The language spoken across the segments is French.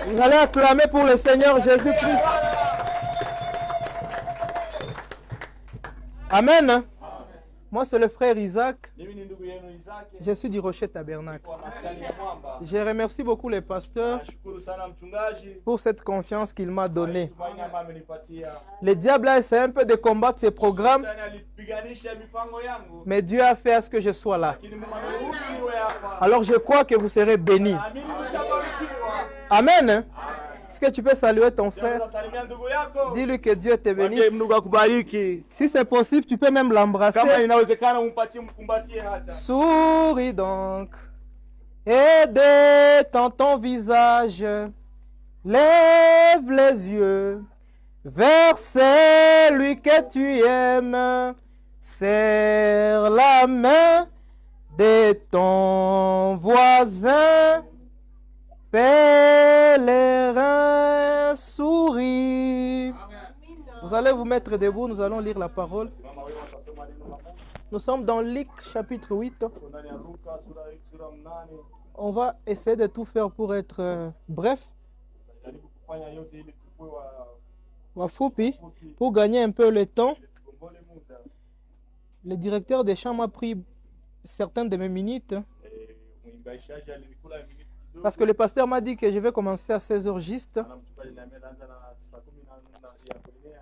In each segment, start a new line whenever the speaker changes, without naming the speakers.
Vous allez acclamer pour le Seigneur Jésus-Christ. Amen. Moi, c'est le frère Isaac. Je suis du Rocher Tabernacle. Je remercie beaucoup les pasteurs pour cette confiance qu'il m'a donnée. Le diable a essayé un peu de combattre ces programmes, mais Dieu a fait à ce que je sois là. Alors je crois que vous serez bénis. Amen. Est-ce que tu peux saluer ton frère? Dis-lui que Dieu te bénisse. Si c'est possible, tu peux même l'embrasser. Souris donc et détends ton visage. Lève les yeux vers celui que tu aimes. Serre la main de ton voisin. Pèlerin, souris. Vous allez vous mettre debout, nous allons lire la parole. Nous sommes dans Luc chapitre 8. On va essayer de tout faire pour être bref. Wafupi, pour gagner un peu le temps. Le directeur des chants m'a pris certaines de mes minutes. Parce que le pasteur m'a dit que je vais commencer à 16h juste.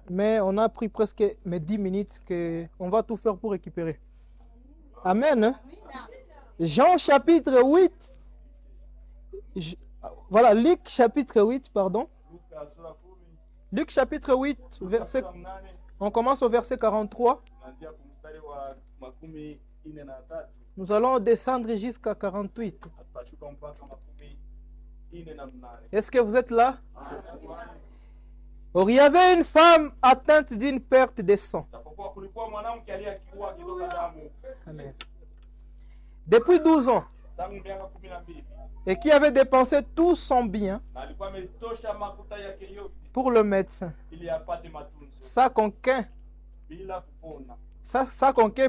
Mais on a pris presque mes 10 minutes qu'on va tout faire pour récupérer. Amen. Jean chapitre 8. Voilà, Luc chapitre 8, pardon. Luc chapitre 8, verset... on commence au verset 43. Nous allons descendre jusqu'à 48. Est-ce que vous êtes là? Or, il y avait une femme atteinte d'une perte de sang. Amen. Depuis 12 ans. Et qui avait dépensé tout son bien pour le médecin. Ça conquin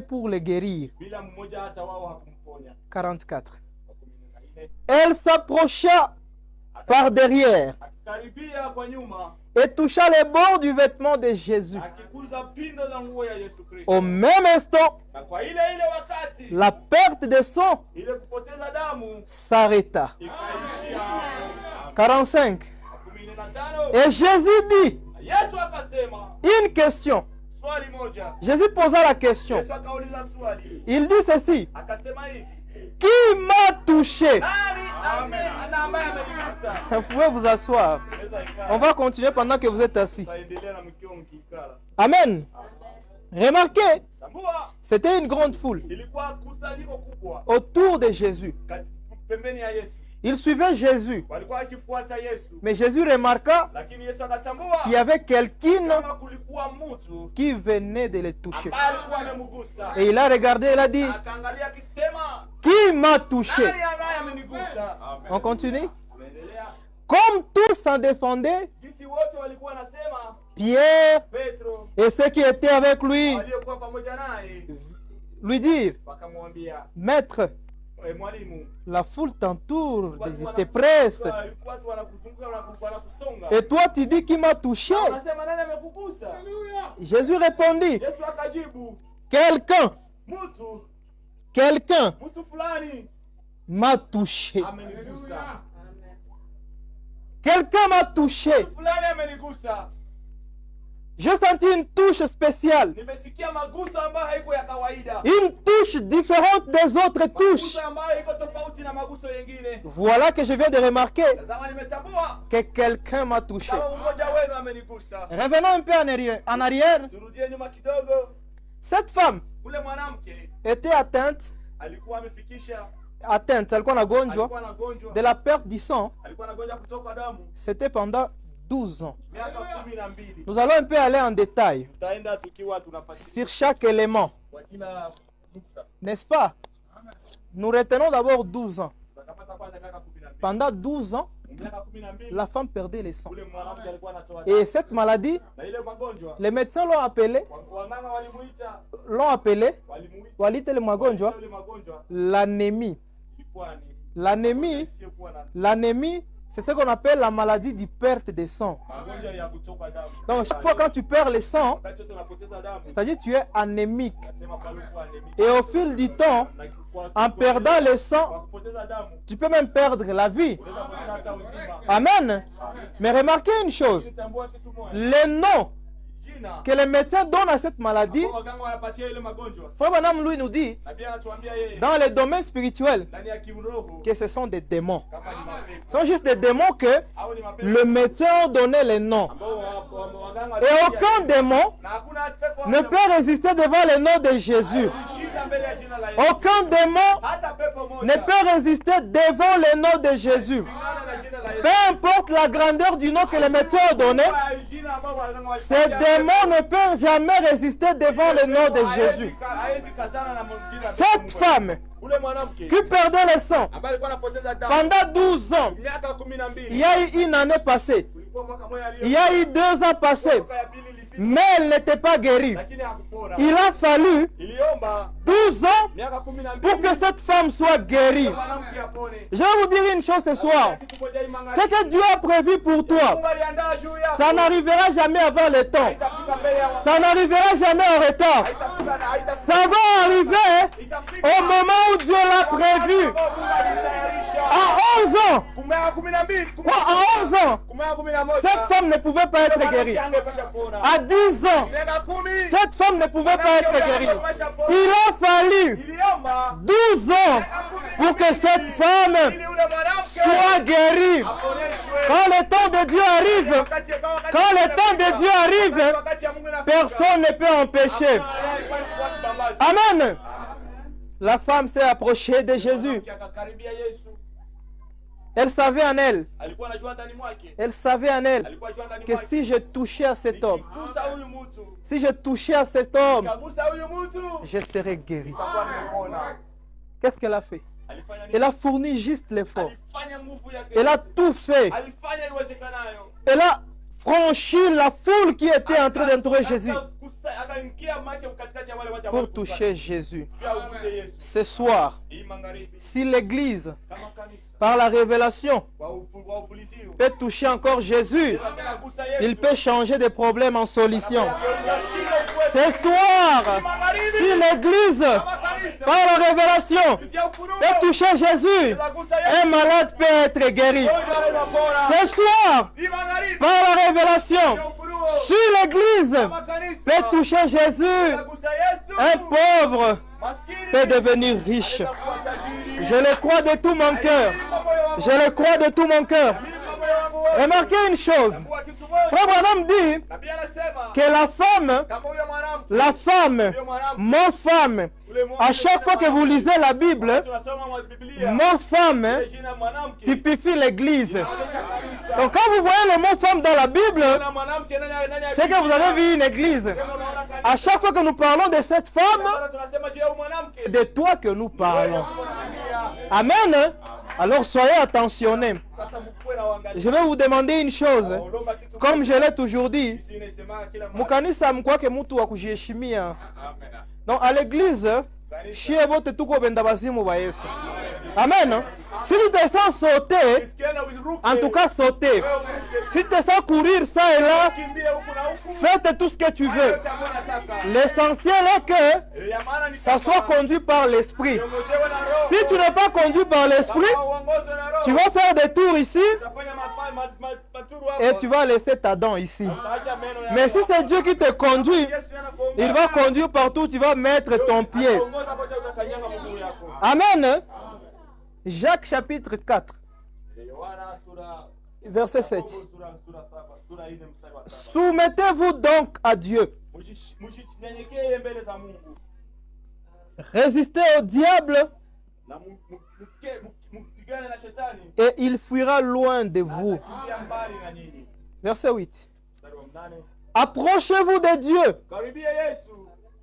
pour le guérir. 44. Elle s'approcha par derrière et toucha les bords du vêtement de Jésus. Au même instant, la perte de sang s'arrêta. 45. Et Jésus dit une question. Jésus posa la question. Il dit ceci. Qui m'a touché? Vous pouvez vous asseoir. On va continuer pendant que vous êtes assis. Amen. Remarquez, c'était une grande foule autour de Jésus. Il suivait Jésus. Mais Jésus remarqua qu'il y avait quelqu'un qui venait de le toucher. Et il a regardé et il a dit, qui m'a touché? On continue. Comme tous s'en défendaient, Pierre et ceux qui étaient avec lui lui dirent, Maître, la foule t'entoure, te presse. Et toi, tu dis qui m'a touché? Jésus répondit, quelqu'un m'a touché. Quelqu'un m'a touché. J'ai senti une touche spéciale. Une touche différente des autres touches. Voilà que je viens de remarquer que quelqu'un m'a touché. Revenons un peu en arrière. Cette femme était atteinte, alikuwa na gonjwa de la perte du sang. C'était pendant 12 ans. Nous allons un peu aller en détail sur chaque élément. N'est-ce pas? Nous retenons d'abord 12 ans. Pendant 12 ans, la femme perdait les sangs. Et cette maladie, les médecins l'ont appelée l'anémie. L'anémie C'est ce qu'on appelle la maladie du perte de sang. Donc chaque fois quand tu perds le sang, c'est-à-dire tu es anémique. Et au fil du temps, en perdant le sang, tu peux même perdre la vie. Amen. Mais remarquez une chose. Les noms que les médecins donnent à cette maladie, Frère Branham lui nous dit, dans les domaines spirituels, que ce sont des démons. Ce sont juste des démons que le médecin a donné les noms. Et aucun démon ne peut résister devant le nom de Jésus. Aucun démon ne peut résister devant le nom de Jésus. Peu importe la grandeur du nom que les médecins ont donné, ces démons ne peuvent jamais résister devant le nom de Jésus. Cette femme qui perdait le sang pendant 12 ans, il y a eu une année passée, il y a eu 2 ans passés, mais elle n'était pas guérie. Il a fallu 12 ans pour que cette femme soit guérie. Je vais vous dire une chose ce soir. Ce que Dieu a prévu pour toi, ça n'arrivera jamais avant le temps. Ça n'arrivera jamais en retard. Ça va arriver au moment où Dieu l'a prévu. À 11 ans. Quoi, à 11 ans, cette femme ne pouvait pas être guérie. À 10 ans, cette femme ne pouvait pas être guérie. Il a fallu 12 ans pour que cette femme soit guérie. Quand le temps de Dieu arrive, quand le temps de Dieu arrive, personne ne peut empêcher. Amen. La femme s'est approchée de Jésus. Elle savait en elle, que si je touchais à cet homme, si je touchais à cet homme, je serais guéri. Qu'est-ce qu'elle a fait? Elle a fourni juste l'effort. Elle a tout fait. Elle a franchi la foule qui était en train d'entourer Jésus pour toucher Jésus. Ce soir, si l'Église, par la révélation, peut toucher encore Jésus, il peut changer des problèmes en solution. Ce soir, si l'Église, par la révélation, peut toucher Jésus, un malade peut être guéri. Ce soir, par la révélation, si l'Église peut toucher Jésus, un pauvre peut devenir riche. Je le crois de tout mon cœur. Je le crois de tout mon cœur. Remarquez une chose. Frère Branham dit que la femme, mon femme, à chaque fois que vous lisez la Bible, mon femme typifie l'Église. Donc quand vous voyez le mot femme dans la Bible, c'est que vous avez vu une église. À chaque fois que nous parlons de cette femme, c'est de toi que nous parlons. Amen. Alors soyez attentionnés. Je vais vous demander une chose. Comme je l'ai toujours dit, mukanisa mkwake mutu wa kujiheshimia. Donc à l'église, shie bote tuko benda bazimu ba Yesu. Amen. Si tu te sens sauter, en tout cas sauter. Si tu te sens courir ça et là, faites tout ce que tu veux. L'essentiel est que ça soit conduit par l'esprit. Si tu n'es pas conduit par l'esprit, tu vas faire des tours ici et tu vas laisser ta dent ici. Mais si c'est Dieu qui te conduit, il va conduire partout, tu vas mettre ton pied. Amen. Jacques chapitre 4, verset 7. Soumettez-vous donc à Dieu. Résistez au diable et il fuira loin de vous. Verset 8. Approchez-vous de Dieu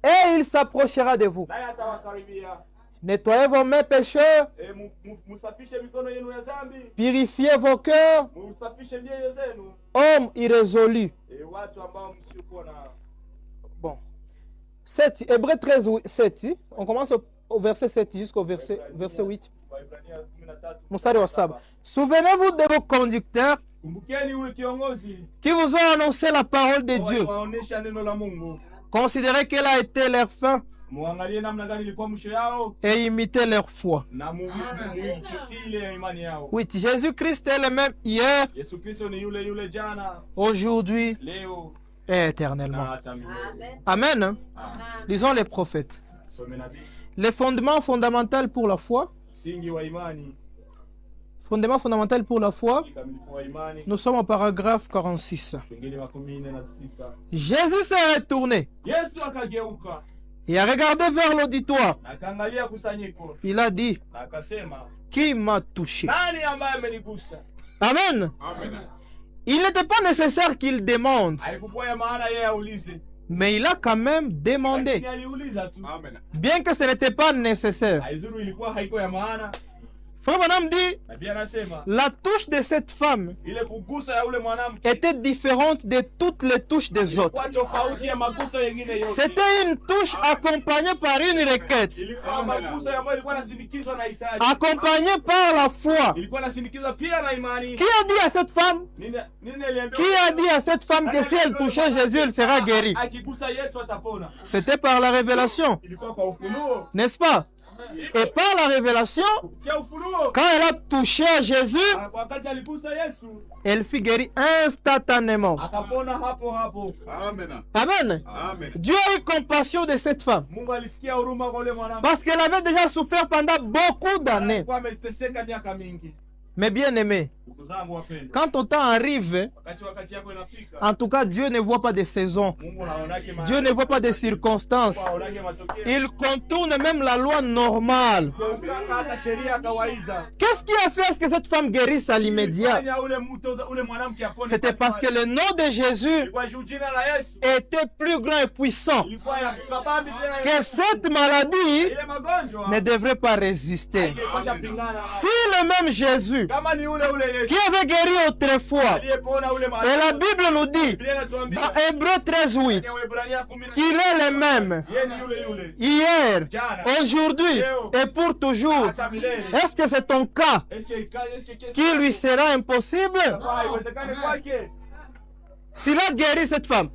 et il s'approchera de vous. Nettoyez vos mains pécheurs, purifiez vos cœurs, hommes irrésolus. Bon. 7, Hébreux 13, 7. On commence au verset 7 jusqu'au verset 8. Mstari wa 7. Souvenez-vous de vos conducteurs qui vous ont annoncé la parole de Dieu. Considérez quelle a été leur fin et imitez leur foi. 8. Jésus-Christ est le même hier, aujourd'hui et éternellement. Amen. Lisons les prophètes. Les fondements fondamentaux pour la foi. Fondement fondamental pour la foi. Nous sommes au paragraphe 46. Jésus s'est retourné et a regardé vers l'auditoire. Il a dit, qui m'a touché? Amen. Il n'était pas nécessaire qu'il demande, mais il a quand même demandé, bien que ce n'était pas nécessaire. Frère Branham dit, la touche de cette femme était différente de toutes les touches des autres. C'était une touche accompagnée par une requête, accompagnée par la foi. Qui a dit à cette femme, que si elle touchait Jésus, elle sera guérie? C'était par la révélation, n'est-ce pas? Et par la révélation, quand elle a touché à Jésus, elle fut guérie instantanément. Amen. Dieu a eu compassion de cette femme parce qu'elle avait déjà souffert pendant beaucoup d'années. Mais bien aimé, quand ton temps arrive, en tout cas, Dieu ne voit pas de saisons. Dieu ne voit pas de circonstances. Il contourne même la loi normale. Qu'est-ce qui a fait que cette femme guérisse à l'immédiat? C'était parce que le nom de Jésus était plus grand et puissant, que cette maladie ne devrait pas résister. Si le même Jésus qui avait guéri autrefois, et la Bible nous dit dans Hébreux 13:8 qu'il est le même hier, aujourd'hui et pour toujours. Est-ce que c'est ton cas qui lui sera impossible? S'il a guéri cette femme,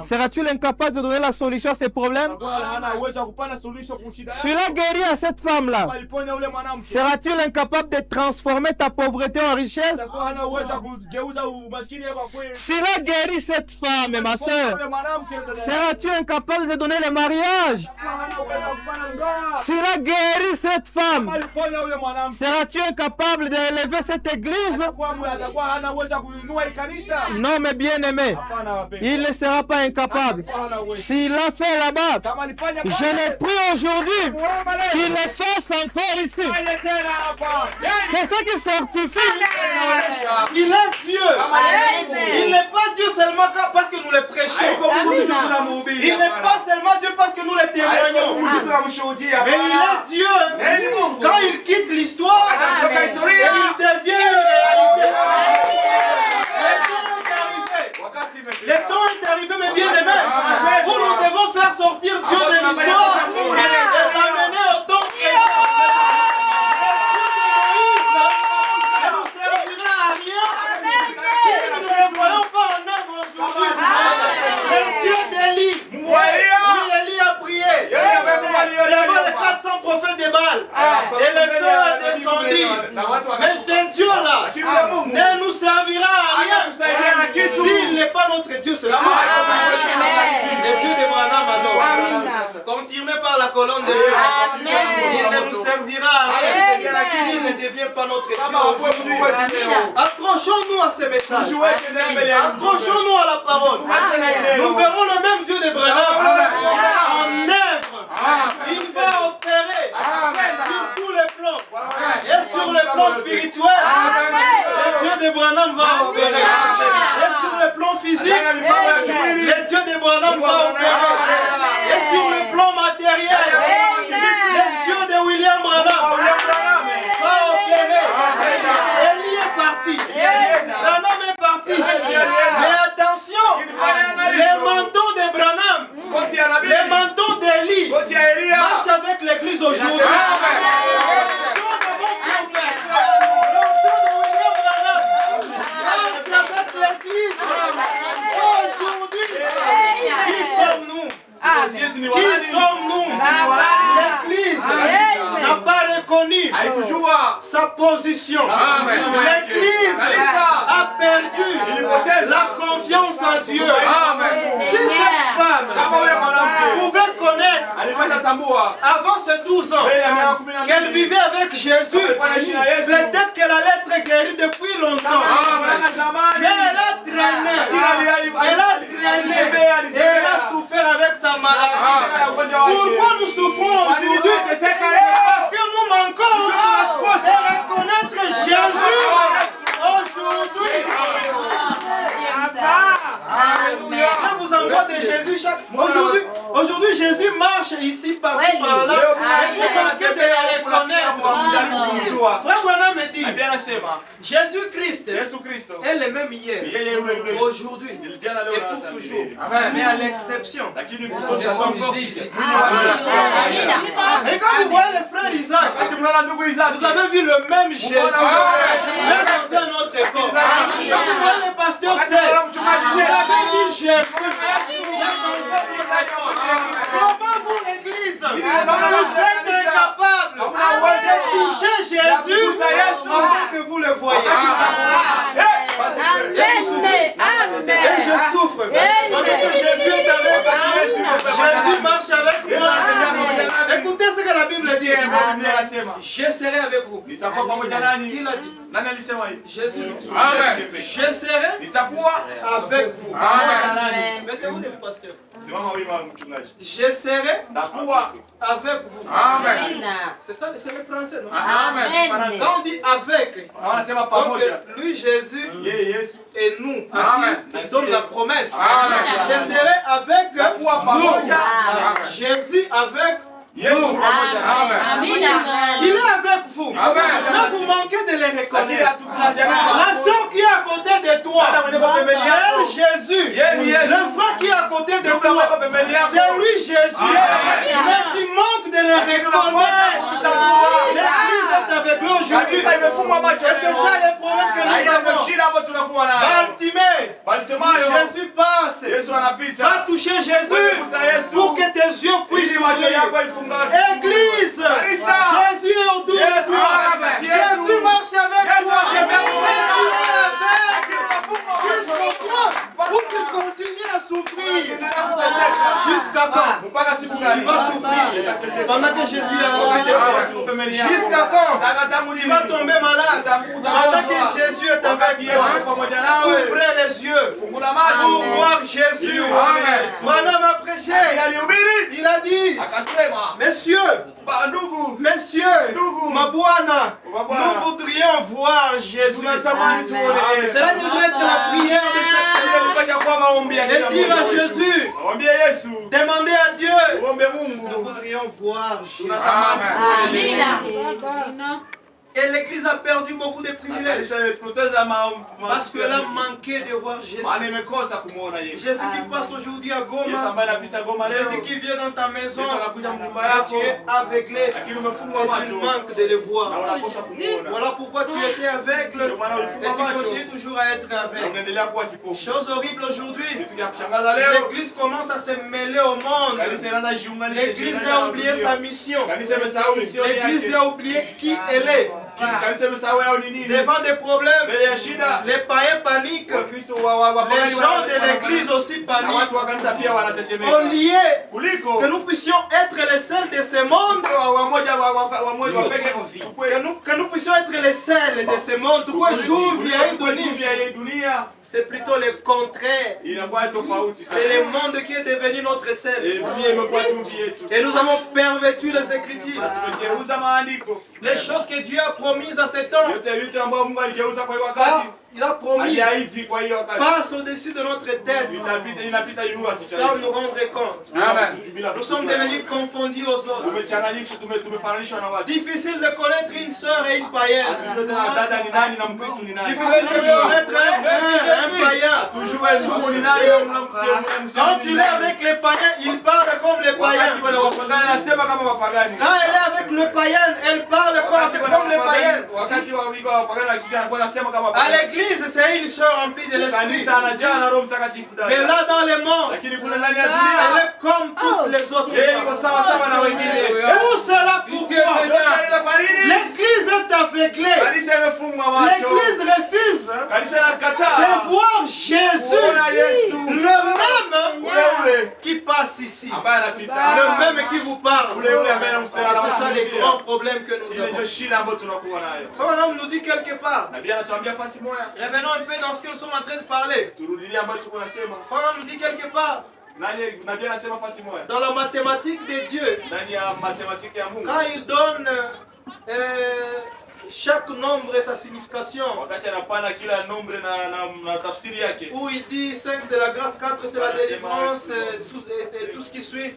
seras-tu incapable de donner la solution à ces problèmes? S'il a guéri à cette femme-là, seras-tu incapable de transformer ta pauvreté en richesse? S'il a guéri cette femme, ma soeur, seras-tu incapable de donner le mariage? S'il a guéri cette femme, seras-tu incapable d'élever cette église? Non, mais bien aimé, il ne sera pas incapable. S'il l'a fait là-bas, je l'ai pris aujourd'hui qu'il le fasse encore ici. C'est ça qui certifie.
Il est Dieu. Il n'est pas Dieu seulement parce que nous le prêchons. Il n'est pas seulement Dieu parce que nous le témoignons. Mais il est Dieu. Quand il quitte l'histoire, il devient une réalité. Le temps est arrivé, mes bien-aimés, où nous devons faire sortir Dieu de l'histoire et l'amener au temps présent. Le Dieu de Moïse ne nous servira à rien si nous ne le voyons pas en œuvre aujourd'hui. Le Dieu d'Élie, oui, Élie a prié. Il y avait les 400 prophètes de Baal et le feu a descendu. Mais ce Dieu-là ne nous servira à rien s'il n'est pas notre Dieu ce soir. Le Dieu de Branham, confirmé par la colonne de feu. Il ne nous servira à rien s'il ne devient pas notre Dieu aujourd'hui. Accrochons-nous à ce message. Accrochons-nous à la parole. Nous verrons le même Dieu de Branham en œuvre. Il va opérer sur tous les plans et sur le plan spirituel. Le Dieu de Branham va opérer. Et sur le plan physique, le Dieu de Branham va opérer. Et sur le plan matériel, le Dieu de William Branham va opérer. Élie est parti. Branham est parti. Mais attention, les manteaux de Branham, les manteaux d'Élie marchent avec l'église aujourd'hui. sa position. L'Église a perdu la confiance en Dieu. Si cette femme pouvait connaître avant ses 12 ans qu'elle vivait avec Jésus, peut-être qu'elle allait être guérie depuis longtemps. Mais elle a traîné. Et elle a souffert avec sa maladie. Pourquoi nous souffrons aujourd'hui? C'est parce que nous manquons de reconnaître Jésus aujourd'hui. Je vous envoie de Jésus chaque... Aujourd'hui, Jésus marche ici, par-ci, par-là. Et vous manquez de la reconnaître. Frère Branham me dit, Jésus-Christ est le même hier, aujourd'hui et pour toujours. Mais à l'exception de son corps physique. Et quand vous voyez le frère Isaac, vous avez vu le même Jésus, mais dans un autre corps. Quand vous voyez le pasteur Serge, vous avez vu Jésus. Comment vous, l'Église, vous êtes incapable de toucher Jésus pendant que vous le voyez? Et je souffre. Parce que Jésus est avec moi. Jésus marche avec moi. Écoutez ce que la Bible dit. Je serai avec vous. Qui l'a dit? Jésus. Je serai avec vous. Mettez-vous le pasteur. Je serai avec vous. Amen. C'est ça, c'est le français, non? Amen. Ça on dit avec. Donc, lui, Jésus, et nous, il donne la promesse. Amen. Je serai avec nous. Jésus avec nous. Il est avec vous. Mais vous manquez de les reconnaître. La soeur qui est à côté de toi, c'est Jésus. Le frère qui est à côté de toi, c'est lui Jésus. Mais tu manques de les reconnaître. L'Église est avec nous aujourd'hui. Et c'est ça le problème que nous avons. Baltimée, Jésus passe. Va toucher Jésus pour que tes yeux puissent s'ouvrir. Église, Jésus est autour de toi. Jésus marche avec toi. Jusqu'au point où tu continues à souffrir. Jusqu'à quand? Tu vas souffrir pendant que Jésus est à côté de toi. Jusqu'à quand? Tu vas tomber malade pendant que Jésus est avec toi. Ouvrez les yeux pour voir Jésus. Madame a prêché. Il a dit, messieurs, Mabouana, nous voudrions voir Jésus. Cela devrait être la prière de chaque personne. Et dire à Jésus, demandez à Dieu, nous voudrions voir Jésus. Et l'Église a perdu beaucoup de privilèges parce qu'elle a manqué de voir Jésus. Jésus qui passe aujourd'hui à Goma, Jésus qui vient dans ta maison, et tu es aveuglé et tu manques de le voir. Voilà pourquoi tu étais aveugle et tu continues toujours à être aveugle. Chose horrible aujourd'hui, l'Église commence à se mêler au monde. L'Église a oublié sa mission. L'Église a oublié qui elle est. Devant des problèmes, les païens paniquent. Les gens de l'église aussi paniquent. Au lieu que nous puissions être les seuls de ce monde, que nous puissions être les seuls de ce monde, c'est plutôt le contraire. C'est le monde qui est devenu notre sel. Et nous avons perverti les Écritures. Les choses que Dieu a promises à cet temps, il a promis, passe au-dessus de notre tête sans nous rendre compte. Nous sommes devenus confondus aux autres. Difficile de connaître une sœur et une païenne. Difficile de connaître un frère et un païen. Quand il est avec les païens, il parle comme les païens. Quand elle est avec le païen, elle parle comme les païens. À l'église, c'est une soeur remplie de l'esprit. Mais là, dans le monde, elle est comme toutes les autres. Et où cela pourquoi? L'église est aveuglée. L'église refuse de voir Jésus, le même qui passe ici, le même qui vous parle. C'est ça les grands problèmes que nous avons. Comme un homme nous dit quelque part, revenons un peu dans ce que nous sommes en train de parler. Comme un homme nous dit quelque part, dans la mathématique de Dieu, quand il donne chaque nombre et sa signification, où il dit 5 c'est la grâce, 4 c'est la délivrance, et tout ce qui suit.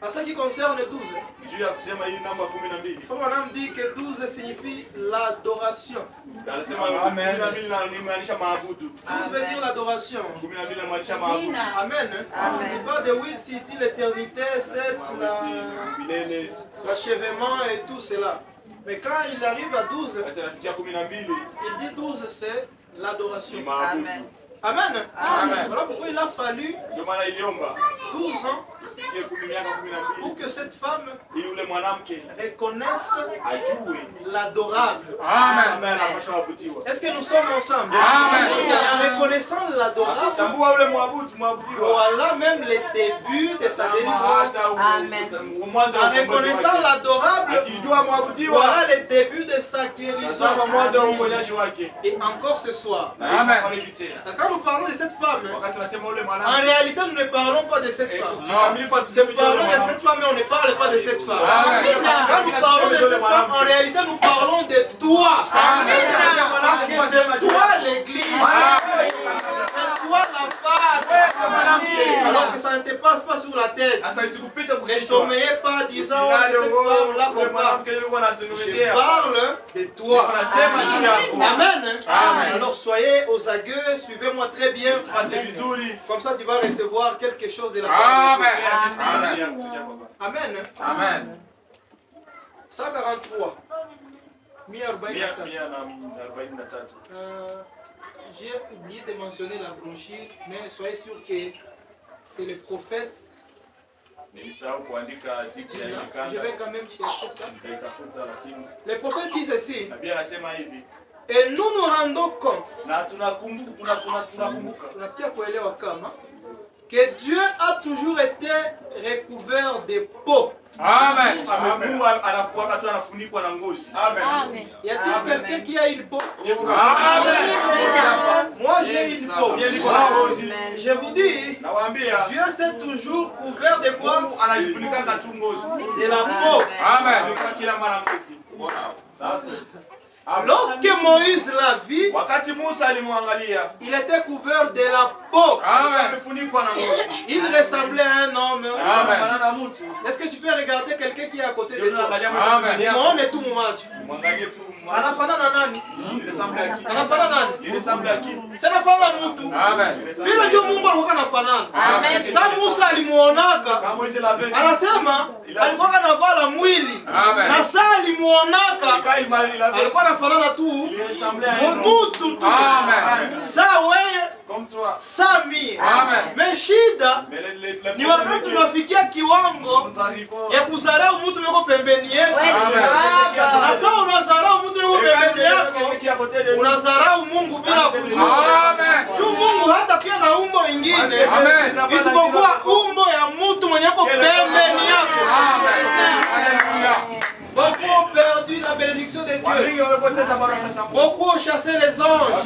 En ce qui concerne 12, Madame dit que 12 signifie l'adoration. 12 veut dire l'adoration. Amen. Il parle de 8, il dit l'éternité, 7, l'achèvement et tout cela. Mais quand il arrive à 12, il dit 12 c'est l'adoration. Amen. Voilà pourquoi il a fallu 12 ans pour que cette femme reconnaisse l'adorable. Est-ce que nous sommes ensemble? En reconnaissant l'adorable, voilà même les débuts de sa délivrance. En reconnaissant l'adorable, voilà les débuts de sa guérison. Et encore ce soir, quand nous parlons de cette femme, en réalité nous ne parlons pas de cette femme. Nous parlons de cette femme, mais on ne parle pas de cette femme. Quand nous parlons de cette femme, en réalité, nous parlons de toi. Parce que c'est toi l'église. C'est toi la femme. Alors que ça ne te passe pas sur la tête. Ne sommeillez pas disant de cette femme-là qu'on parle. Je parle de toi. Amen. Alors soyez aux aguets, suivez-moi très bien. Comme ça tu vas recevoir quelque chose de la femme. Amen. Amen. 143. J'ai oublié de mentionner la brochure, mais soyez sûr que c'est le prophète. Je vais quand même chercher ça. Le prophète dit ceci. Et nous nous rendons compte que Dieu a toujours été recouvert de peau. Amen. Amen. Y a-t-il quelqu'un qui a une peau? Amen. Moi j'ai une peau. Je vous dis, Dieu s'est toujours couvert de quoi? De la peau. Amen. Lorsque Moïse l'a vu, il était couvert de la peau. Il ressemblait à un homme. Est-ce que tu peux regarder quelqu'un qui est à côté de toi? On est tout momaji. Anafanana nani? Anafanana nani? Sanafanana mtu. Vile ndio Mungu alikuwa anafanana. Sa Musa alimuonaka, anasema alikuwa anavala mwili. Na saa alimuonaka, alikuwa anafanana tu mtu tu. Saa wewe, saa mimi. Meshida ni wakati unafikia kiwango ya kudharau mtu yuko pembeni yako. Na saa unadharau mtu yuko pembeni yako, unadharau Mungu bila kujua. Tu Mungu hata pia na umbo ingine isipokuwa umbo ya mtu mwenye yuko pembeni yako. Beaucoup ont perdu la bénédiction de Dieu. Beaucoup ont chassé les anges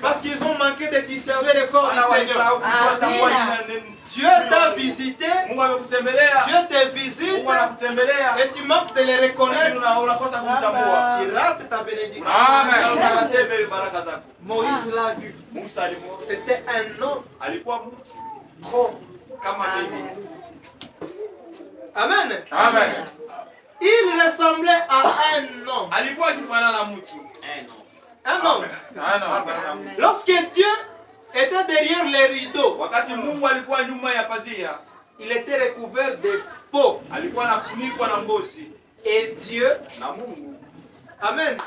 parce qu'ils ont manqué de discerner le corps du Seigneur. Dieu t'a visité, Dieu te visite et tu manques de le reconnaître. Tu rates ta bénédiction. Moïse l'a vu. C'était un homme comme Amen. Il ressemblait à un homme. Ah non. Lorsque Dieu était derrière les rideaux,
wakati Mungu alikuwa nyuma ya pazia,
il était recouvert de peau.
alikuwa anafunikwa na ngozi.
Et Dieu,
Na Mungu,
Amen.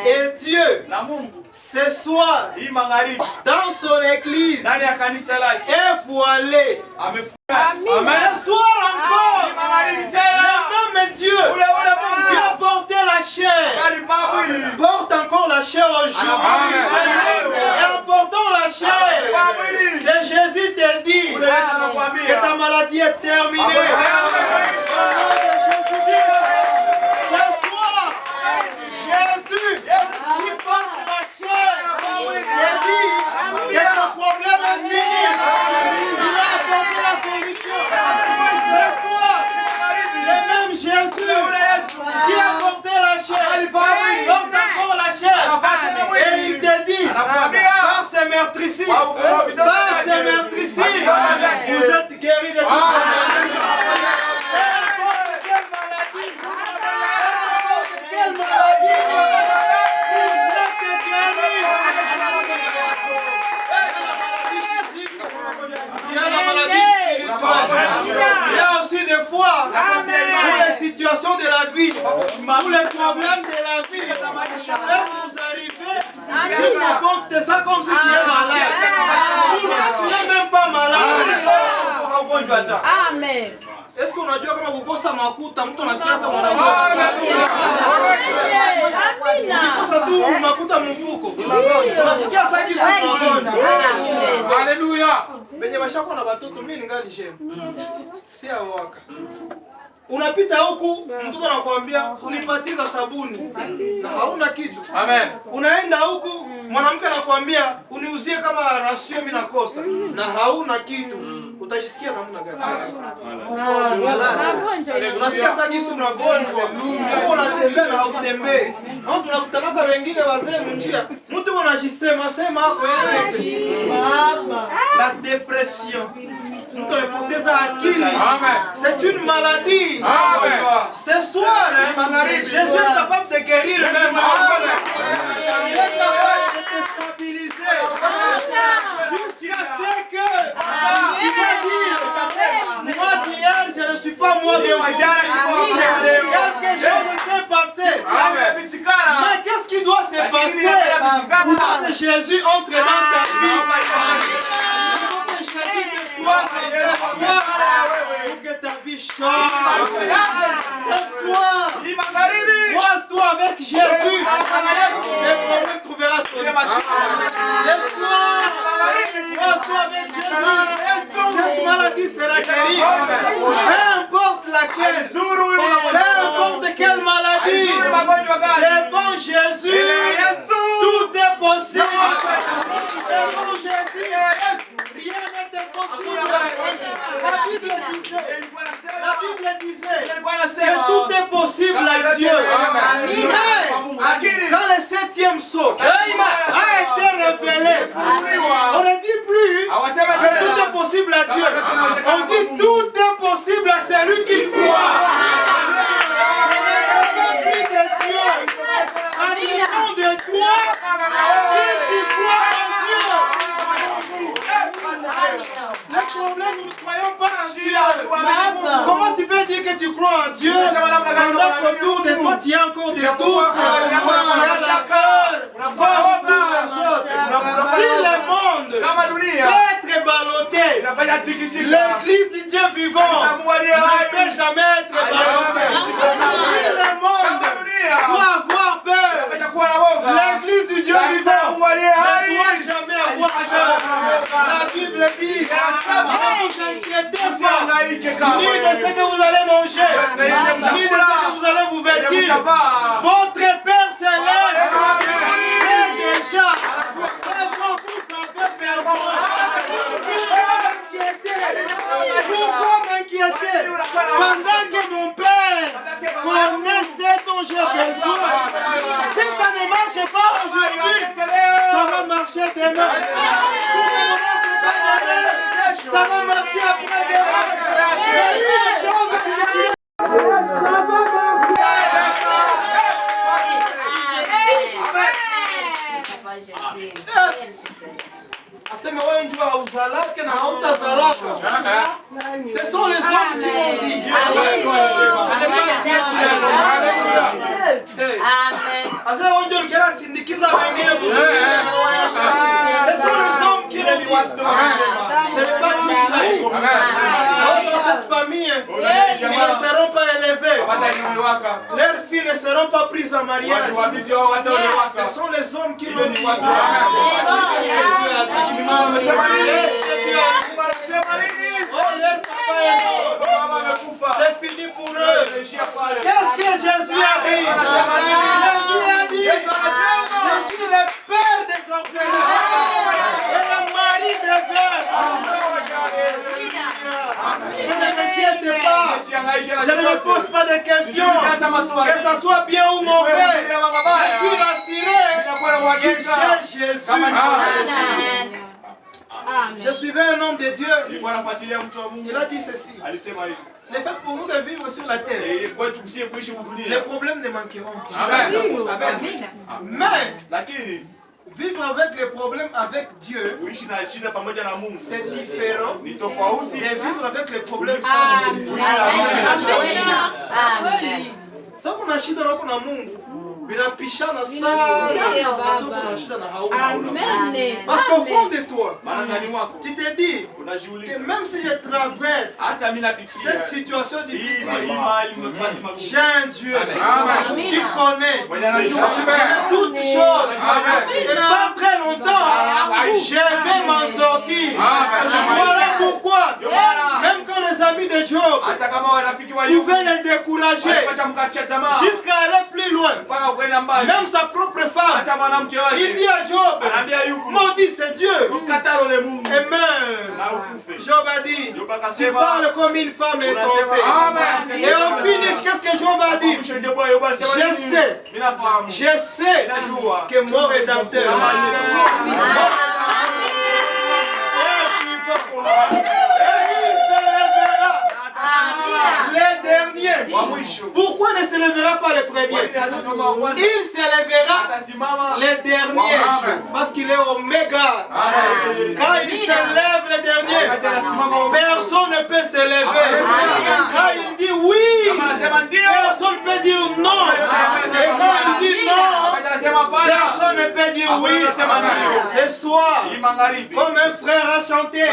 Et Dieu,
na Mungu
ce soir,
hii magharibi
dans son église,
ndani ya kanisa lake
est voilé.
amefunga.
Ce soir encore,
Hii magharibi
le
tena
même Dieu
ule Mungu
qui a porté la chair,
alipaa mwili
porte encore la chair aujourd'hui. Et en portant la chair, c'est Jésus te dit que ta maladie est terminée. Au nom de Jésus-Christ, ce soir, Jésus qui porte la chair te dit que ton problème est fini. Il a apporté la solution. Ce soir, le même Jésus qui a porté la chair porte encore la chair. Et il te dit, par ces meurtrissures, par ces meurtrissures, vous êtes guéris de toute maladie. N'importe quelle maladie, n'importe quelle maladie, vous êtes guéris. Il y a la maladie spirituelle. Il y a aussi des fois, pour les situations de la vie, pour les problèmes de la vie, vous arrivez jusqu'à compte de ça comme si tu es malade. Pourtant, tu n'es même pas malade.
Amen.
Est-ce qu'on a dit kama kukosa makuta mtu anasikia sasa mwanadamu? Kukosa tu makuta mfuko. Unasikia sasa jinsi unagonjwa.
Haleluya.
Benye bashako na watoto mimi ningali shemu. Si awaka. Unapita huku mtoto anakuambia unipatiza sabuni na hauna kitu.
Amen.
Unaenda huku mwanamke anakuambia uniuzie kama rasio mimi nakosa na hauna kitu. Utajisikia namna gani? Unasikia sasa jinsi unagonjwa. Uko unatembea na hautembei. Hao tunakutanaka wengine wazee mnjia. Mtu unajisema sema hapo yeye. La dépression. Mtu anapoteza akili. C'est une maladie. Ce soir, Jésus est capable de guérir même. Il est capable de te stabiliser. Jusqu'à ce que il va dire, moi d'hier, je ne suis pas moi d'aujourd'hui. Quelque chose s'est passé. Mais qu'est-ce qui doit se passer pour que Jésus entre dans ta vie? Pour que Jésus se toi, pour que ta vie change. Ce soir, croise-toi avec Jésus. Le problème trouvera solution. Ce soir, croise-toi avec Jésus. Cette maladie sera guérie. Peu importe laquelle, peu importe quelle maladie, devant Jésus, tout est possible. Devant Jésus, rien n'est impossible. La Bible disait que tout est possible à Dieu. Mais quand le septième sceau a été révélé, on ne dit plus que tout est possible à Dieu. On dit tout est possible à celui qui croit. Ce n'est pas plus de Dieu. Ça dépend de toi si tu crois en Dieu. Le problème, nous ne croyons pas en Dieu. Comment tu peux dire que tu crois en Dieu pendant qu'autour de toi tu as encore des doutes, tu as la peur, comme tous les autres. Si le monde peut être ballotté, l'église du Dieu vivant ne peut jamais être ballottée. Si le monde doit avoir peur, l'église du Dieu vivant ne doit jamais avoir peur. La Bible dit, ne vous inquiétez pas, ni de ce que vous allez manger, ni de ce que vous allez vous vêtir. Votre Père céleste sait déjà ce dont vous avez besoin. Pourquoi m'inquiéter pendant que mon Père connaît ce dont j'ai besoin? Si ça ne marche pas aujourd'hui, ça va marcher demain. Si ça ne marche pas demain, ça va marcher après-demain. Mais une chose est sûre, ça va marcher. Aseme wewe njoo hauzalake na hautazalaka. Ce sont les hommes qui l'ont dit. Ce n'est pas Dieu qui l'a dit. Aseme wewe njoo kila sindikiza wengine kutumia. Ce sont les hommes qui l'ont dit. Ce n'est pas Dieu qui l'a dit. Dans cette famille, ils ne seront pas élevés. Leurs filles ne seront pas prises en mariage. Ce sont les hommes qui l'ont dit. C'est fini pour eux. Qu'est-ce que Jésus a dit? Jésus a dit, je suis le père des orphelins et le mari des veuves. Je ne m'inquiète pas. Je ne me pose pas de questions. Que ça soit bien ou mauvais, je suis rassuré que j'ai Jésus. Je suivais un homme de Dieu. Il a dit ceci. Le fait pour nous de vivre sur la terre, les problèmes ne manqueront pas. Mais vivre avec les problèmes avec Dieu, c'est différent de vivre avec les problèmes sans Dieu. Ça qu'on a shida na kuna Mungu binapishana sana na sio kuna shida na hauna. Parce qu'au fond de toi, tu te dis que même si je traverse cette situation difficile, j'ai un Dieu qui connaît toutes choses. Et pas très longtemps, je vais m'en sortir. Voilà pourquoi, même quand les amis de Job pouvaient les décourager jusqu'à aller plus loin, même sa propre femme, il dit à Job, maudit c'est Dieu. Amen. Job a dit, tu parles comme une femme insensée. Et au finish, qu'est-ce que Job a dit? Je sais que mon Rédempteur les derniers. Pourquoi ne se lèvera pas les premiers? Il se lèvera les derniers. Parce qu'il est Oméga. Quand il se lève les derniers, personne ne peut se lever. Quand il dit oui, personne ne peut dire non. Et quand il dit non, personne ne peut dire oui. Ce soir, comme un frère a chanté,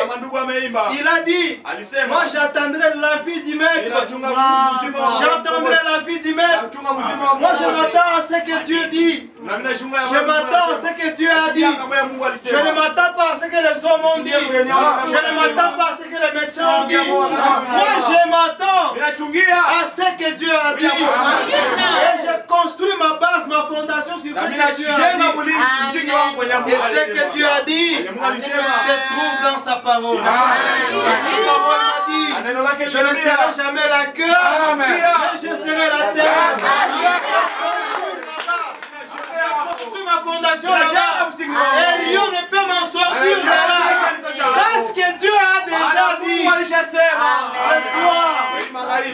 il a dit, moi j'attendrai la vie du maître. J'entendrai la vie du maître. Moi je m'attends à ce que Dieu dit. Je m'attends à ce que Dieu a dit. Je ne m'attends pas à ce que les hommes ont dit. Je ne m'attends pas à ce que les médecins ont dit. Moi je m'attends à ce que Dieu a dit. Et je construis ma base, ma fondation sur ce que Dieu a dit. Et ce que Dieu a dit se trouve dans sa parole. Sa parole m'a dit, je ne serai jamais la queue, mais je serai la tête. Ma fondation là-bas, et rien ne peut m'en sortir de là. Parce que Dieu a déjà dit. Ce soir,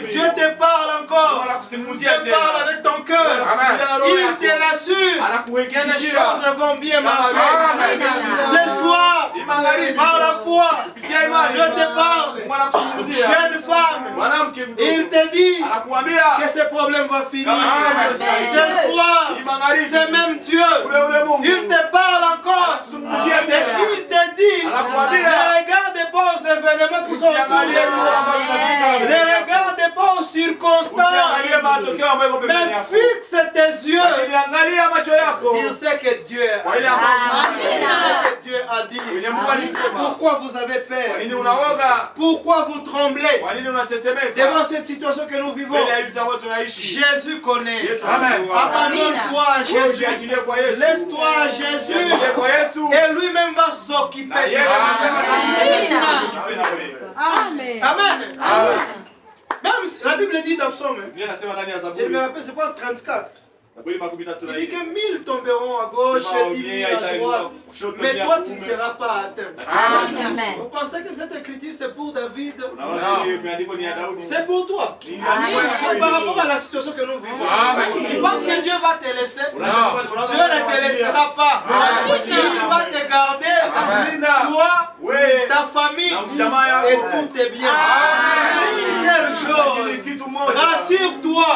Dieu te parle encore. Dieu te parle avec ton cœur. Il te l'assure que les choses vont bien marcher. Ce soir, par la foi, Dieu te parle. Jeune femme, il te dit que ce problème va finir. Ce soir, c'est même Dieu. Il te parle encore. Il te dit, ne regarde pas aux événements qui sont autour de nous. Ne regarde pas aux circonstances. Mais fixe tes yeux sur ce que Dieu a dit. Pourquoi vous avez peur? Pourquoi vous tremblez devant cette situation que nous vivons? Jésus connaît. Abandonne-toi à Jésus. Laisse-toi à Jésus et lui-même va s'occuper. Amen. Amen. Même la Bible dit dans Psaume, je me rappelle, c'est pas 34. Il dit que 1000 tomberont à gauche et 10 000 à droite, mais toi tu ne seras pas atteint.
Amen.
Vous pensez que cette écriture c'est pour David?
Non.
C'est pour toi.
Amen.
C'est par rapport à la situation que nous vivons.
Amen.
Tu penses que Dieu va te laisser?
Non.
Dieu ne te laissera pas.
Amen.
Il va te garder, toi, ta famille et tout tes biens. Une seule chose, rassure-toi.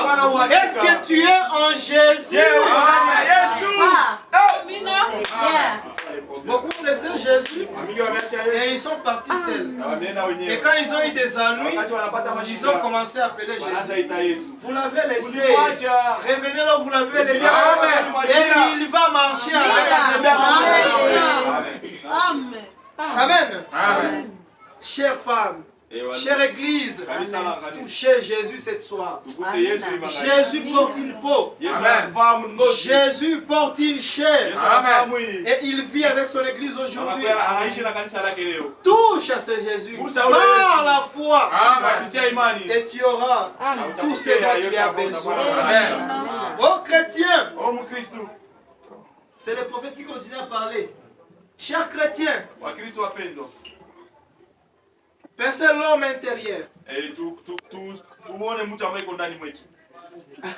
Est-ce que tu es en Jésus? Beaucoup laissaient Jésus et ils sont partis seuls. Et quand ils ont eu des ennuis, ils ont commencé à appeler Jésus. Vous l'avez laissé. Revenez là où vous l'avez laissé. Et il va marcher avec. Amen.
Amen.
Chère femme, chère église, touchez Jésus cette soir. Jésus porte une peau. Jésus porte une chair. Et il vit avec son église aujourd'hui. Touche à ce Jésus par la foi. Et tu auras tout ce dont tu as besoin. Oh chrétien, c'est le prophète qui continue à parler. Chers chrétiens, pensez l'homme intérieur.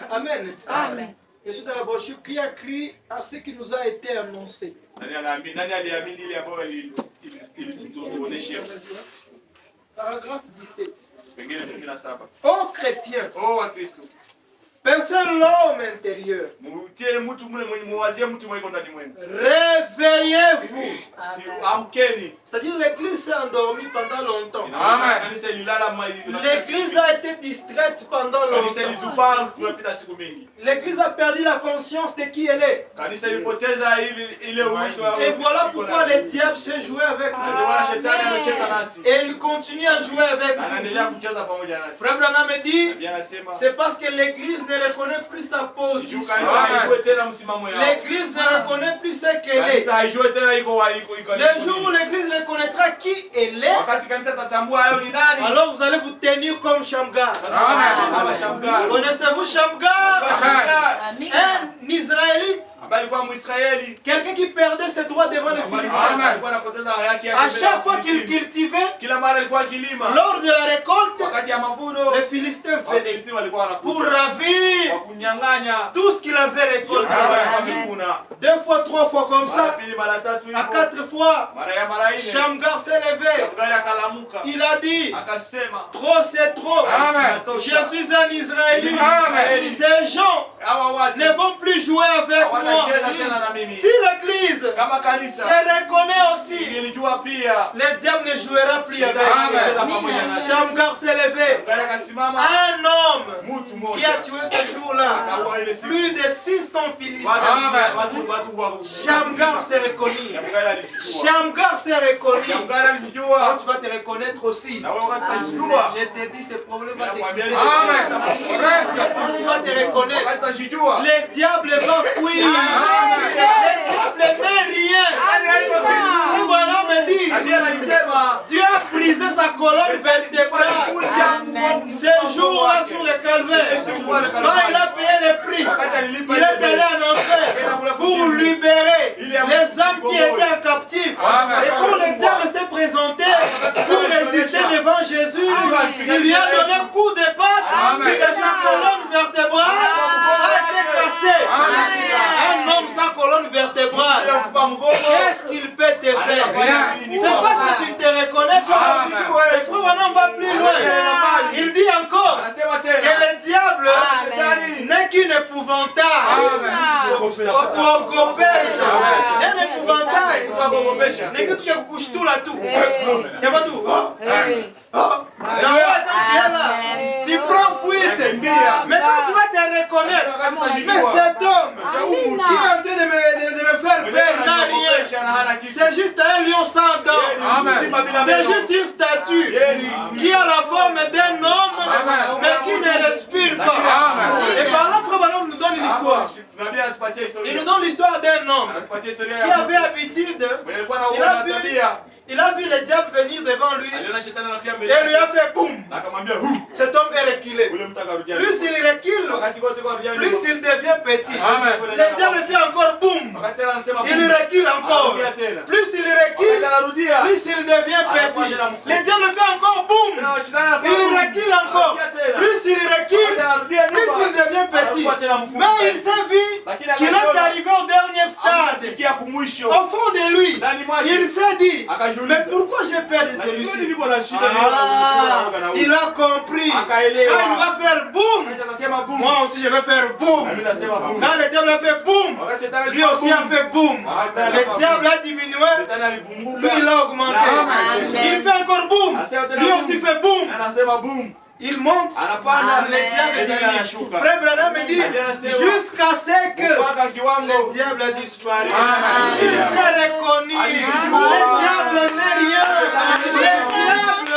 Amen.
Amen.
Je suis dans la brochure qui a crié à ce qui nous a été annoncé. Paragraphe 17. Oh chrétien, pensez l'homme intérieur. Réveillez-vous. C'est-à-dire l'église s'est endormie pendant longtemps. L'église a été distraite pendant longtemps. L'église a perdu la conscience de qui elle est. Et voilà pourquoi le diable s'est joué avec nous. Et il continue à jouer avec nous. Frère Branham me dit, c'est parce que l'église ne reconnaît plus sa position. L'église ne reconnaît plus ce qu'elle est. Le jour où l'église reconnaîtra qui elle est, alors vous allez vous tenir comme Shamgar. Connaissez-vous Shamgar? Un Israélite. Quelqu'un qui perdait ses droits devant les Philistins. À chaque fois qu'il cultivait, lors de la récolte, les Philistins venaient pour ravir tout ce qu'il avait récolté. 2 fois, 3 fois comme ça. À 4 fois, Shamgar s'est levé. Il a dit, trop c'est trop. Je suis un Israélite. Ces gens ne vont plus jouer avec moi. Si l'église se reconnaît aussi, le diable ne jouera plus avec lui. Shamgar s'est levé. Un homme qui a tué ce jour-là plus de 600 Philistins. Shamgar s'est reconnu. Shamgar s'est reconnu. Quand tu vas te reconnaître aussi, je te dis, ce problème va te quitter. Quand tu vas te reconnaître, le diable va fuir. Le diable n'est rien. Et voilà, me dit, Dieu a brisé sa colonne vertébrale. Ce jour-là sur le calvaire, quand il a payé le prix, il est allé en enfer pour libérer les âmes qui étaient en captif. Et quand le diable s'est présenté pour résister devant Jésus, il lui a donné un coup de patte et sa colonne vertébrale a été cassée. Un homme sans colonne vertébrale, qu'est-ce qu'il peut te faire? C'est parce que tu ne te reconnais pas. Et frère, maintenant on va plus loin. Il dit encore que le diable n'est qu'une épouvantail. Un épouvantail n'est que tu couches tout là-tout. Il n'y a pas tout. Quand tu es là, tu prends fuite. Mais quand tu vas te reconnaître, mais cet homme qui est en train de me faire peur n'a rien. C'est juste un lion sans dents. C'est juste une statue qui a la forme d'un homme, mais qui ne respire pas. Et par là, frère Branham nous donne une histoire. Il nous donne l'histoire d'un homme qui avait habitude, il a vu Il a vu le diable venir devant lui.
aliona shetani anakuja
Et
mbele
lui a fait boum.
na akamwambia hu
Cet homme est reculé.
ule mtu akarudia
Plus il recule,
wakati wote kwa rudia
plus il devient petit.
Amen.
Le diable fait encore boum.
wakati tena anasema
Il recule encore.
Anarudia tena.
Plus il
wakati
recule,
anarudia
plus il devient petit. Le diable fait encore boum.
tena shetani anafanya
Il recule encore.
Anarudia tena.
Plus il recule,
wakati anarudia
plus il devient petit.
anakuwa tena mfupi
Mais il
zaidi.
s'est vu
Lakini
qu'il est arrivé au dernier stade.
Amefikia kumwisho
Au fond de lui,
ndani mwake
il s'est dit,
akajiuliza
mais pourquoi j'ai peur de
lakini
celui-ci?
niko na shida
Ah,
mimi
il a compris. Quand
akaelewa
il va faire boum,
wakati anasema boom
moi aussi je vais faire boum.
na mimi nasema boom
Quand le diable a fait boum,
wakati shetani
lui aussi a fait boum. Le diable a diminué,
shetani alipunguka
lui il a augmenté. Il fait encore boum, lui aussi fait boum.
anasema boom
Il monte,
anapanda
le diable
shetani
diminue.
anashuka
Frère Branham me dit, jusqu'à ce que
mpaka kiwango
le diable a disparu.
Amen.
Il s'est reconnu. Le diable n'est rien. Le diable,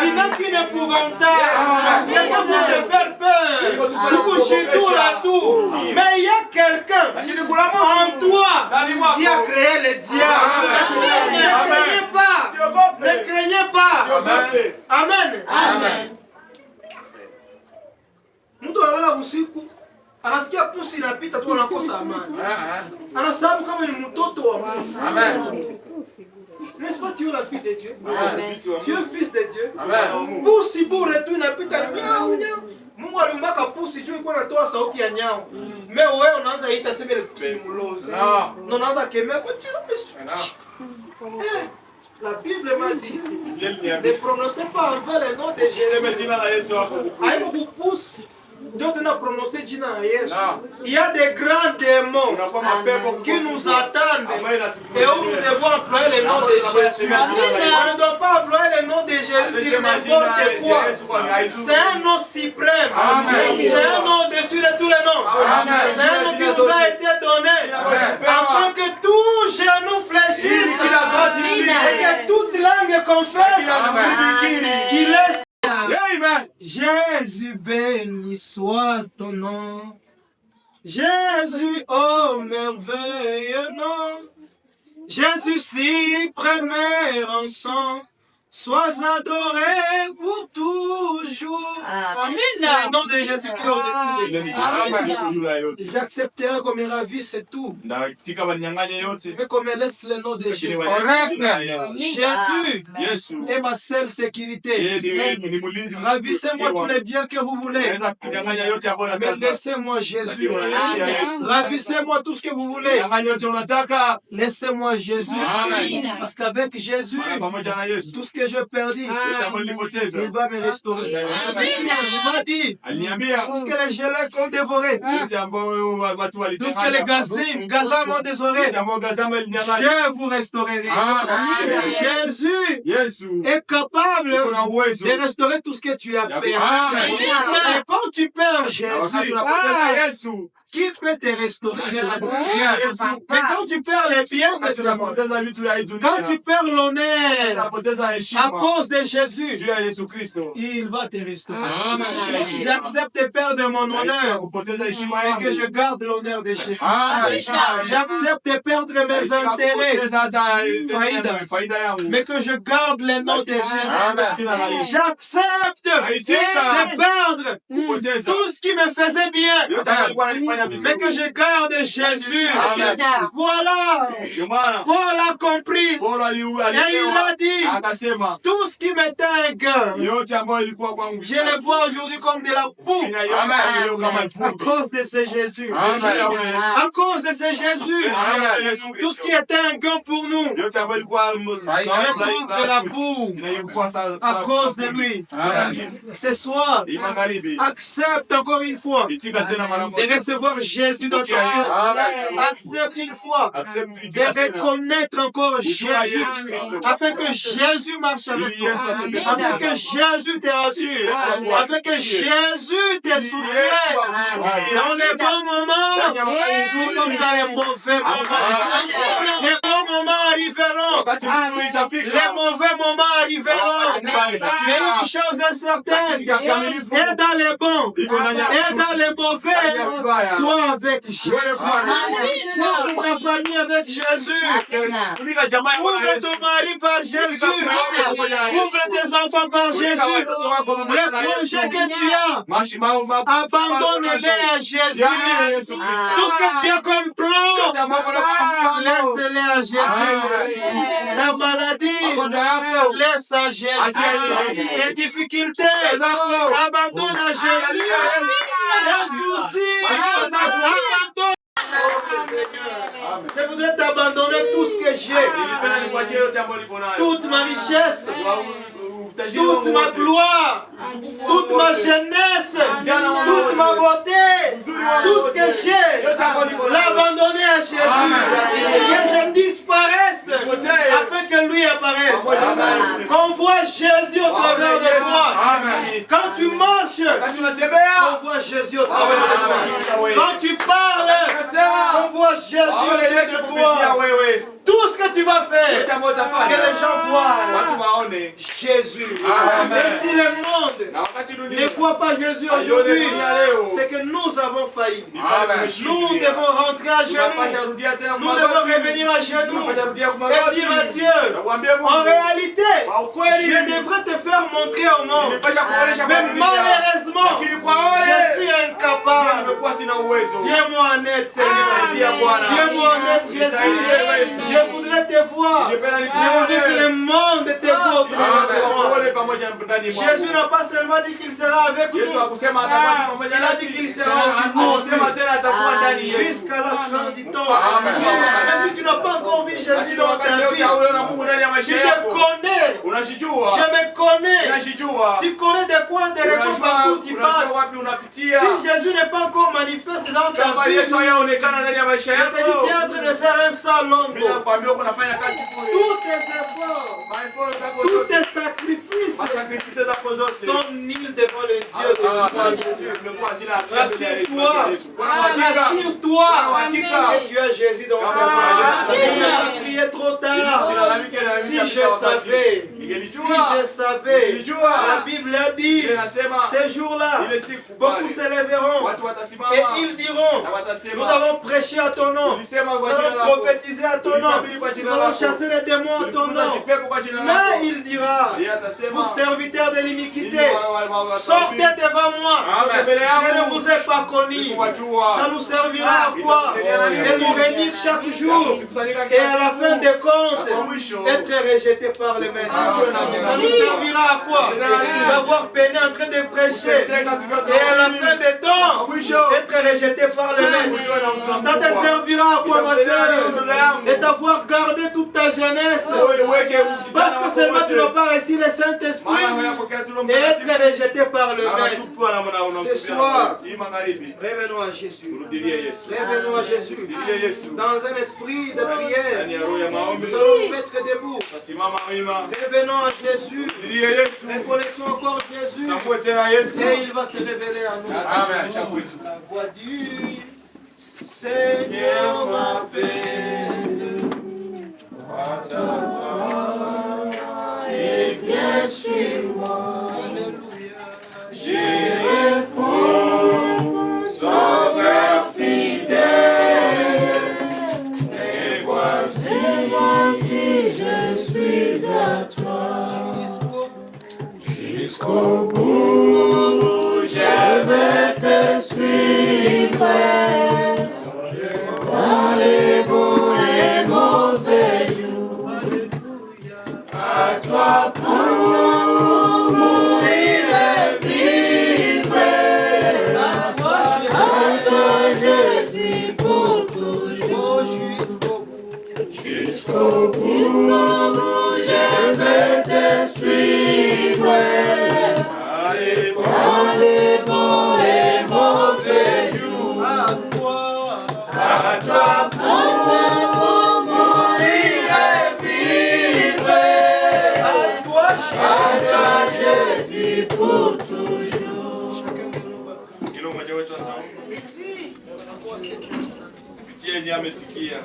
il n'est qu'une épouvantable. Quelqu'un pour te faire peur. Tout coucher, tout là, tout. Mais il y a quelqu'un
lakini kuna mtu
en toi
ndani mwako
qui a créé le diable. Ne craignez pas.
siogope
Ne craignez pas.
siogope
Amen.
Amen.
Mtu analala usiku, anasikia pusi inapita tu anakosa amani. Anasababu kama ni mtoto wa Mungu.
Amen.
N'est-ce pas tu es la fille de Dieu?
Amen.
Tu es fils de Dieu.
Amen.
Pusi bure tu inapita nyau nyau. Mungu aliumbaka pusi juu ilikuwa inatoa sauti ya nyau. Mais wewe unaanza ita sema ile pusi ni mlozi.
Non.
Na unaanza kemea kwa tira
Non.
Eh, la Bible m'a dit
Yeye
ne prononcez pas envers le nom de
sema
Jésus.
jina la Yesu wako
Haiko kupusi. Ndio tena prononcer jina la Yesu.
Non.
Il y a des grands démons
unakuwa mapepo
qui nous attendent
ambayo
et où nous devons employer le nom de Jésus. On ne doit pas employer le nom de Jésus sur n'importe quoi. C'est un nom suprême.
Amen.
C'est un nom au-dessus de tous les noms.
Amen.
C'est un nom qui nous a été donné afin que tout genou fléchisse et que toute langue confesse qu'il est.
Amen.
Jésus, béni soit ton nom. Jésus, oh merveilleux nom. Jésus, si premier rançon. Sois adoré pour toujours.
Amen.
C'est le nom de Jésus qui est au-dessus de tout.
Amen.
J'accepterai comme il ravit, c'est tout.
Ndatika banyang'anye yote
Mais comme elle laisse le nom de Jésus. Jésus
Yesu
est ma seule sécurité.
yeye ni mlinzi
Ravissez-moi tous les biens que vous voulez.
anaweza kunyang'anya yote ambayo
Mais
unataka
laissez-moi Jésus.
Amen.
Ravissez-moi tout ce que vous voulez.
nyang'anya yote unataka
Laissez-moi Jésus.
Amen.
Parce qu'avec Jésus,
pamoja na Yesu
tout ce que je perdis,
yote ambayo nilipoteza
il va me restaurer. Il m'a dit,
aliniambia
tout ce que les gelèques ont dévoré,
yote ambayo watu
tout ce que les gazam ont dévoré,
yote ambayo gazama ilinyang'anya
je vous restaurerai.
Amen.
Jésus
Yesu
est capable
kuna uwezo
de restaurer tout ce que tu as perdu.
Amen.
Et quand tu perds
wakati
Jésus,
unapoteza Yesu
qui peut te restaurer?
Jésus.
Mais quand tu perds les biens de
wakati
ce monde,
unapoteza vitu vya hii dunia
quand tu perds l'honneur
unapoteza
à
heshima
cause de Jésus,
juu ya Yesu Kristo
il va te restaurer.
Amen.
J'accepte de perdre mon
Yesu
honneur
kupoteza heshima
et
yangu
que je garde l'honneur de Jésus.
Amen.
J'accepte de perdre mes intérêts,
kupoteza hata faida yangu
mais que je garde le nom de Jésus.
Amen.
J'accepte de perdre
kupoteza
tout ce qui me faisait bien,
yote ambayo alikuwa ananifanya vizuri
mais que je garde Jésus.
Amen.
Voilà,
ndio maana
Paul a compris
Paulo
et il a dit,
akasema
tout ce qui m'était un gain,
yote ambayo ilikuwa kwangu
je le vois aujourd'hui comme de la boue
inaiona leo kama
à
mfuko
cause de ce Jésus.
Amen.
À cause de ce Jésus, tout ce qui était un gain pour nous,
yote ambayo ilikuwa
je trouve de la boue
inayokuwa
à cause de lui. Ce soir,
hii magharibi
accepte encore une fois
itika tena mara
de
moja
recevoir Jésus dans ton cœur.
Amen.
Accepte une fois
accept
de
itika tena
reconnaître encore Jésus afin que Jésus marche avec toi, afin que Jésus te rassure, afin que Jésus te soutienne dans les bons moments, tout comme dans les mauvais moments. Les bons moments arriveront
wakati mzuri itafika.
Les mauvais moments arriveront. Mais une chose est certaine, et dans les bons, et dans les mauvais, sois avec Jésus. Ouvre ta famille avec Jésus. Ouvre ton mari par Jésus. Ouvre tes enfants par Jésus. Les projets que tu as, abandonne-les à Jésus. Tout ce que tu as comme plan, laisse-les à Jésus. La maladie, laisse à Jésus. Les difficultés, abandonne à Jésus. Les soucis, abandonne. Je voudrais t'abandonner tout ce que j'ai, toute ma richesse, toute ma gloire, toute ma jeunesse, toute ma beauté, tout ce que j'ai, l'abandonner à Jésus. Que je disparaisse afin que lui apparaisse. Qu'on voit Jésus au travers de toi. Quand tu marches, on voit Jésus au travers de toi. Quand tu parles, on voit Jésus au travers de toi. Tout ce que tu vas faire, que les gens voient Jésus. Même si le monde ne voit pas Jésus aujourd'hui, c'est que nous avons failli. Nous devons rentrer à genoux. Nous devons revenir à genoux et dire à Dieu, en réalité, je devrais te faire montrer au monde. Mais malheureusement, je suis incapable. Viens-moi en aide, Seigneur. Viens-moi en aide, Jésus. Je voudrais te voir. Je voudrais que le monde te voit. Jésus n'a pas seulement dit qu'il sera avec nous. Il a dit qu'il sera avec nous jusqu'à la fin du temps. Mais si tu n'as pas encore vu Jésus dans ta vie, tu te connais. Je me connais. Tu connais de quoi, de réponses partout tu passes. Si Jésus n'est pas encore manifeste dans ta vie, je te dis tu es en train de faire un salon. Tous tes efforts, tous tes sacrifices sont nuls devant le Dieu de Jésus. Rassure-toi que tu as Jésus dans ta vie. On a crié trop tard. Si je savais, la Bible a dit, ces jours-là, beaucoup s'élèveront et ils diront, nous avons prêché à ton nom, nous avons prophétisé à ton nom, nous avons chassé les démons à ton nom. Là, il dira, vous serviteurs de l'iniquité, sortez devant moi, je ne vous ai pas connu. Ça nous servira à quoi? De nous réunir chaque jour et à la fin des comptes, être rejeté par les maîtres. Ça nous servira à quoi? D'avoir peiné en train de prêcher et à la fin des temps, être rejeté par les maîtres. Ça te servira à quoi, ma soeur? De t'avoir gardé toute ta jeunesse parce que seulement tu n'as pas reçu le Saint-Esprit et être rejeté par le maître. Ce soir, revenons à Jésus. Revenons à Jésus. Dans un esprit de prière, nous allons nous mettre debout. Revenons à Jésus. Reconnaissons encore Jésus. Et il va se révéler à nous. La voix du Seigneur m'appelle. À ta voix, et viens sur moi. Alléluia. J'y réponds, Sauveur fidèle. Et voici, je suis à toi. Jusqu'au bout, je vais te suivre. Dans les beaux et mauvais jours, à toi pour mourir et vivre. À toi Jésus pour toujours. Jusqu'au bout, je vais te suivre. Dans les beaux et mauvais jours, à toi pour mourir et vivre. À toi Jésus pour toujours.
Kila mmoja wetu ataomba. Kupitia amesikia.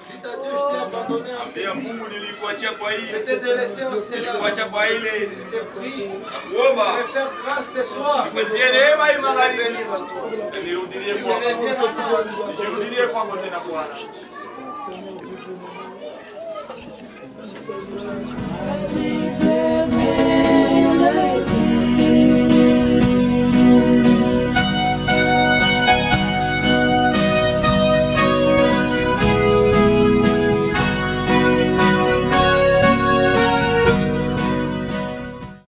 Ambia Mungu nilikuachia kwa hii.
Je t'ai délaissé en cela.
Nilikuachia kwa ile.
Je t'ai pris.
Kuomba.
Je vais faire grâce ce soir.
Nipatie neema hii magharibi.
Je vais venir à toi.
Nirudilie
Je
kwako.
vais venir à toi.
Nirudilie kwako tena Bwana.